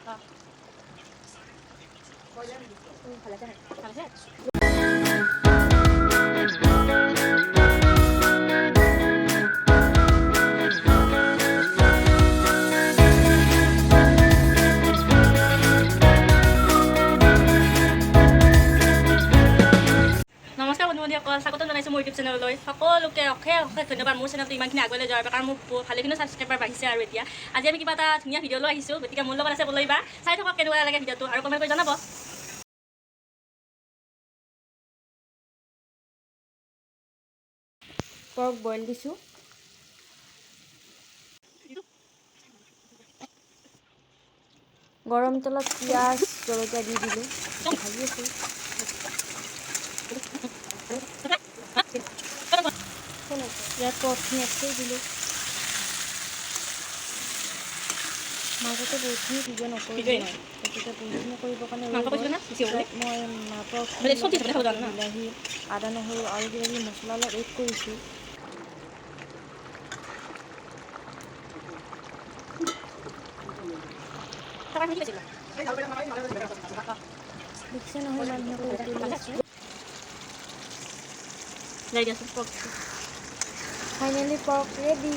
নমস্কাৰ বন্ধু-বান্ধৱীসকল, স্বাগতম জনাইছোঁ মোৰ ইউটিউব চেনেললৈ। সকলোকে অশেষ ধন্যবাদ মোৰ চেনেলটো ইমানখিনি আগুৱাই যোৱাৰ বাবে, কাৰণ মোৰ ভালেখিনি ছাবস্ক্ৰাইবাৰ বাঢ়িছে। আৰু এতিয়া আজি আমি কিবা এটা ধুনীয়া ভিডিঅ' লৈ আহিছোঁ, গতিকে মোৰ লগত আছে পলয়বা। চাই থাকক কেনেকুৱা লাগে ভিডিঅ'টো আৰু কমেণ্ট কৰি জনাব। পৰ্ক বইল দিছোঁ। গৰম তেলত পিঁয়াজ জলকীয়া দি দিলোঁ, ভাজি আছোঁ। ইয়াত পৰ্কখিনি এড কৰি দিলোঁ। মাজতে বহুতখিনি ভিডিঅ' নকৰিলোঁ মই, গতিকে বহুতখিনি কৰিবৰ কাৰণে ৰৈ গ'ল। তাত মই পৰ্কখিনিৰ লগত বিলাহী, আদা নহৰু আৰু কিবাকিবি মছলা অলপ এড কৰিছোঁ। দেখিছে নহয় ইমান ধুনীয়াকৈ উতলি আছে। Finally pork ready.